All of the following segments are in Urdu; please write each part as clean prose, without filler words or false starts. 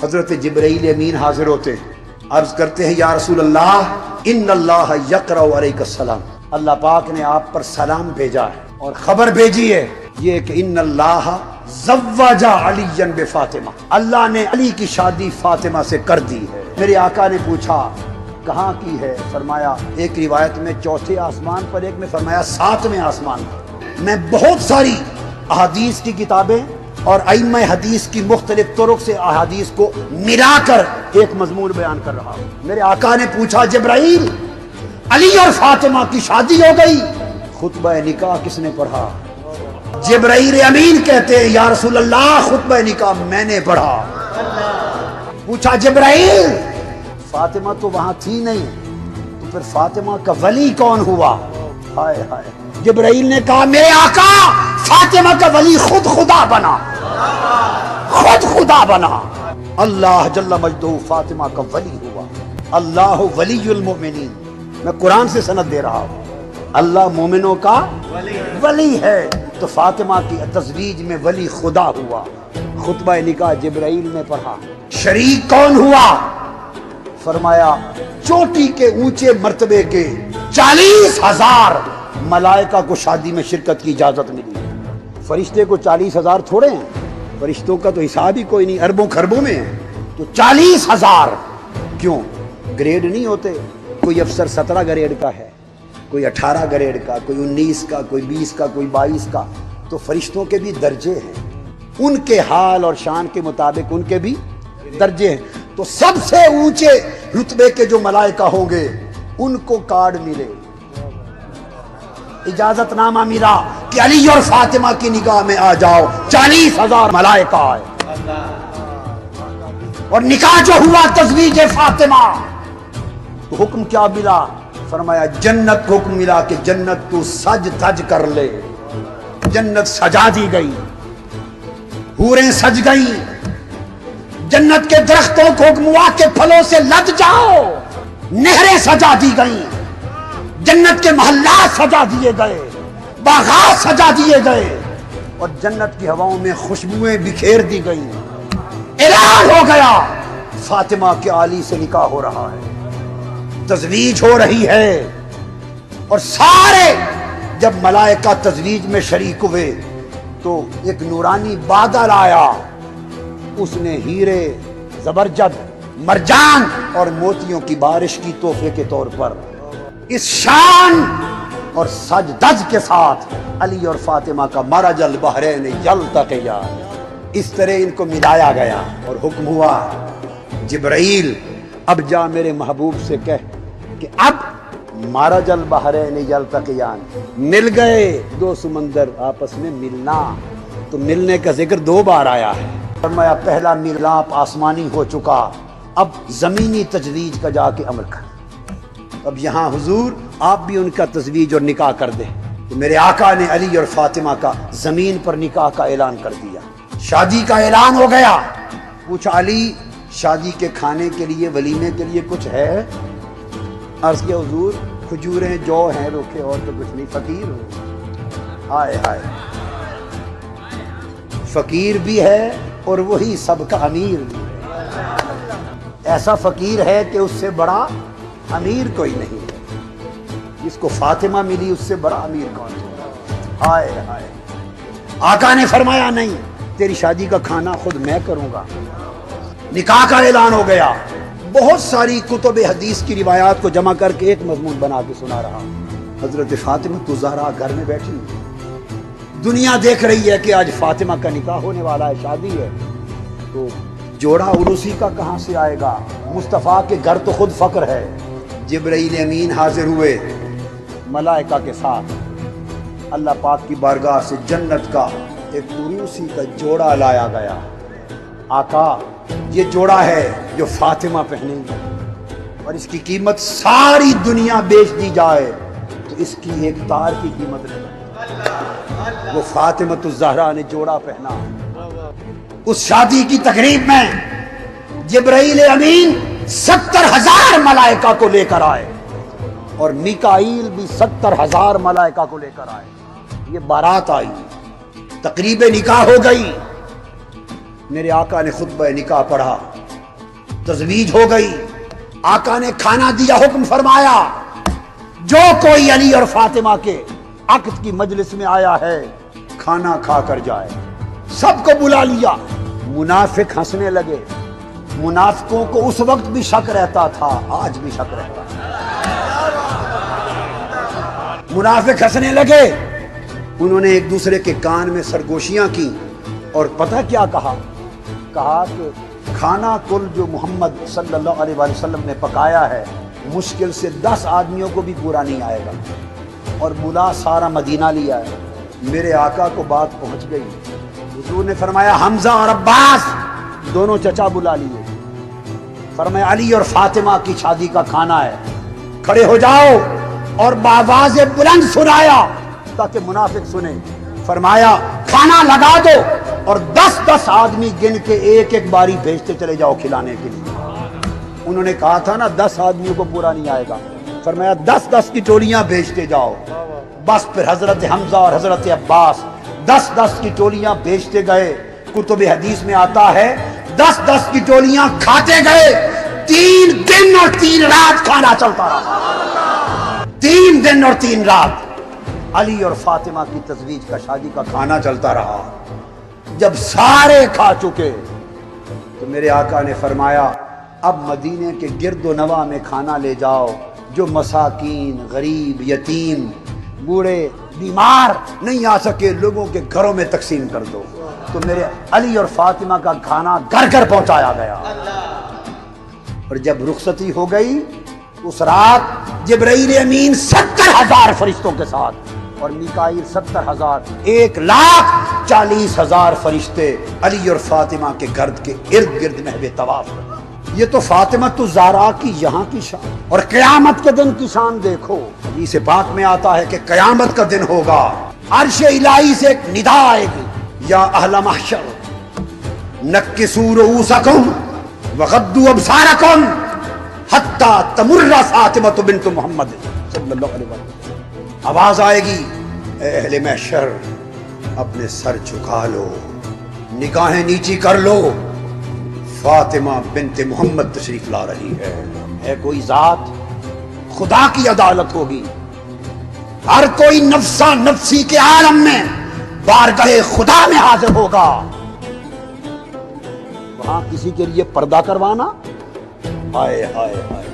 حضرت جبرائیل امین حاضر ہوتے ہیں، عرض کرتے ہیں یا رسول اللہ ان اللہ یقرأ علیک السلام، اللہ پاک نے آپ پر سلام بھیجا ہے اور خبر بھیجی ہے یہ کہ ان اللہ زوج علی بفاطمہ، اللہ نے علی کی شادی فاطمہ سے کر دی ہے۔ میرے آقا نے پوچھا کہاں کی ہے؟ فرمایا ایک روایت میں چوتھے آسمان پر، ایک میں فرمایا ساتویں آسمان پر۔ میں بہت ساری احادیث کی کتابیں اور ائمہ حدیث کی مختلف طرق سے احادیث کو ملا کر ایک مضمون بیان کر رہا ہوں۔ میرے آقا نے پوچھا جبرائیل علی اور فاطمہ کی شادی ہو گئی، خطبہ نکاح کس نے پڑھا؟ جبرائیل امین کہتے ہیں یا رسول اللہ خطبہ نکاح میں نے پڑھا۔ پوچھا جبرائیل فاطمہ تو وہاں تھی نہیں، تو پھر فاطمہ کا ولی کون ہوا؟ ہائے ہائے، جبرائیل نے کہا میرے آقا فاطمہ کا ولی خود خدا بنا، خود خدا بنا، اللہ جل مجدہ فاطمہ کا ولی ہوا۔ اللہ ولی المؤمنین، میں قرآن سے سند دے رہا ہوں، اللہ مومنوں کا ولی ہے، تو فاطمہ کی تزویج میں ولی خدا ہوا۔ خطبہ نکاح جبرائیل نے پڑھا۔ شریک کون ہوا؟ فرمایا چوٹی کے اونچے مرتبے کے 40,000 ملائکہ کو شادی میں شرکت کی اجازت ملی۔ فرشتے کو 40,000 تھوڑے ہیں، فرشتوں کا تو حساب ہی کوئی نہیں، اربوں خربوں میں ہے، تو 40,000 کیوں؟ گریڈ نہیں ہوتے، کوئی افسر 17 گریڈ کا ہے، کوئی 18 گریڈ کا، کوئی 19 کا، کوئی 20 کا، کوئی 22 کا، تو فرشتوں کے بھی درجے ہیں، ان کے حال اور شان کے مطابق ان کے بھی درجے ہیں۔ تو سب سے اونچے رتبے کے جو ملائکہ ہوں گے ان کو کارڈ ملے، اجازت نامہ ملا کہ علی اور فاطمہ کی نکاح میں آ جاؤ، 40,000 ملائکہ آئے اور نکاح جو ہوا تزویج فاطمہ، تو حکم کیا ملا؟ فرمایا جنت کو حکم ملا کہ جنت تو سج دھج کر لے، جنت سجا دی گئی، حوریں سج گئیں، جنت کے درختوں کو حکم ہوا کہ پھلوں سے لد جاؤ، نہریں سجا دی گئیں، جنت کے محلات سجا دیے گئے، باغات سجا دیے گئے، اور جنت کی ہواؤں میں خوشبوئیں بکھیر دی گئیں۔ اعلان ہو گیا فاطمہ کے علی سے نکاح ہو رہا ہے، تزویج ہو رہی ہے، اور سارے جب ملائکہ تزویج میں شریک ہوئے تو ایک نورانی بادل آیا، اس نے ہیرے، زبرجد، مرجان اور موتیوں کی بارش کی تحفے کے طور پر اس شان اور سج دج کے ساتھ علی اور فاطمہ کا مرج البحرین یلتقیان، اس طرح ان کو ملایا گیا اور حکم ہوا جبرائیل اب جا میرے محبوب سے کہہ کہ اب مرج البحرین یلتقیان، مل گئے دو سمندر آپس میں ملنا، تو ملنے کا ذکر 2 بار آیا ہے۔ فرمایا پہلا ملاپ آسمانی ہو چکا، اب زمینی تجویز کا جا کے عمل کر، اب یہاں حضور آپ بھی ان کا تزویج اور نکاح کر دیں۔ تو میرے آقا نے علی اور فاطمہ کا زمین پر نکاح کا اعلان کر دیا، شادی کا اعلان ہو گیا۔ پوچھا علی شادی کے کھانے کے لیے، ولیمے کے لیے کچھ ہے؟ عرض کیا حضور کھجوریں جو ہیں روکھے، اور تو کچھ نہیں، فقیر ہو۔ ہائے ہائے، فقیر بھی ہے اور وہی سب کا امیر بھی ہے، ایسا فقیر ہے کہ اس سے بڑا امیر کوئی نہیں ہے، جس کو فاطمہ ملی اس سے بڑا امیر کون ہے؟ ہائے ہائے، آقا نے فرمایا نہیں، تیری شادی کا کھانا خود میں کروں گا۔ نکاح کا اعلان ہو گیا۔ بہت ساری کتب حدیث کی روایات کو جمع کر کے ایک مضمون بنا کے سنا رہا ہوں۔ حضرت فاطمہ زہرا گھر میں بیٹھی، دنیا دیکھ رہی ہے کہ آج فاطمہ کا نکاح ہونے والا ہے، شادی ہے، تو جوڑا عروسی کا کہاں سے آئے گا؟ مصطفیٰ کے گھر تو خود فقر ہے۔ جبرائیل امین حاضر ہوئے ملائکہ کے ساتھ، اللہ پاک کی بارگاہ سے جنت کا ایک عروسی کا جوڑا لایا گیا۔ آقا یہ جوڑا ہے جو فاطمہ پہنیں گے، اور اس کی قیمت ساری دنیا بیچ دی جائے تو اس کی ایک تار کی قیمت نہیں۔ وہ فاطمہ الزہرا نے جوڑا پہنا۔ اس شادی کی تقریب میں جبرائیل امین 70,000 ملائکہ کو لے کر آئے، اور میکائیل بھی 70,000 ملائکہ کو لے کر آئے۔ یہ بارات آئی، تقریب نکاح ہو گئی۔ میرے آقا نے خطبہ نکاح پڑھا، تزویج ہو گئی، آقا نے کھانا دیا، حکم فرمایا جو کوئی علی اور فاطمہ کے عقد کی مجلس میں آیا ہے کھانا کھا کر جائے۔ سب کو بلا لیا، منافق ہنسنے لگے۔ منافقوں کو اس وقت بھی شک رہتا تھا، آج بھی شک رہتا ہے۔ منافق ہنسنے لگے، انہوں نے ایک دوسرے کے کان میں سرگوشیاں کی اور پتہ کیا کہا کہ کھانا کل جو محمد صلی اللہ علیہ وآلہ وسلم نے پکایا ہے مشکل سے 10 آدمیوں کو بھی پورا نہیں آئے گا، اور بلا سارا مدینہ لیا ہے۔ میرے آقا کو بات پہنچ گئی، حضور نے فرمایا حمزہ اور عباس دونوں چچا بلا لیے، فرمایا علی اور فاطمہ کی شادی کا کھانا ہے، کھڑے ہو جاؤ، اور بآواز بلند سنایا تاکہ منافق سنے۔ فرمایا کھانا لگا دو اور 10 آدمی گن کے ایک ایک باری بھیجتے چلے جاؤ کھلانے کے لیے۔ انہوں نے کہا تھا نا 10 آدمیوں کو پورا نہیں آئے گا، فرمایا 10 کی ٹولیاں بھیجتے جاؤ۔ بس پھر حضرت حمزہ اور حضرت عباس 10 کی ٹولیاں بھیجتے گئے۔ کتب حدیث میں آتا ہے 10 کی ٹولیاں کھاتے گئے، 3 دن اور 3 رات کھانا چلتا رہا۔ 3 دن اور 3 رات علی اور فاطمہ کی تزویج کا، شادی کا کھانا چلتا رہا۔ جب سارے کھا چکے تو میرے آقا نے فرمایا اب مدینے کے گرد و نواح میں کھانا لے جاؤ، جو مساکین، غریب، یتیم، بوڑھے، بیمار نہیں آ سکے لوگوں کے گھروں میں تقسیم کر دو۔ تو میرے علی اور فاطمہ کا کھانا گھر گھر پہنچایا گیا۔ اور جب رخصتی ہو گئی اس رات جبرائیل امین 70,000 فرشتوں کے ساتھ اور میکائیل 70,000، 1,40,000 فرشتے علی اور فاطمہ کے گھر کے ارد گرد محو طواف کرتے۔ یہ تو فاطمہ الزہرا کی یہاں کی شان، اور قیامت کے دن کی شان دیکھو۔ حدیث پاک میں آتا ہے کہ قیامت کا دن ہوگا، عرش الہی سے ایک ندا آئے گی، یا اہل محشر نکسوا رؤوسکم وغضوا ابصارکم حتی تمر فاطمہ بنت محمد صلی اللہ علیہ وسلم۔ آواز آئے گی اے اہل محشر اپنے سر جھکا لو، نگاہیں نیچی کر لو، فاطمہ بنت محمد تشریف لا رہی ہے کوئی ذات، خدا کی عدالت ہوگی، ہر کوئی نفسا نفسی کے عالم میں بارگاہ خدا میں حاضر ہوگا۔ وہاں کسی کے لیے پردہ کروانا، ہائے ہائے ہائے،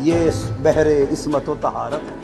یہ بحر عصمت و طہارت ہے۔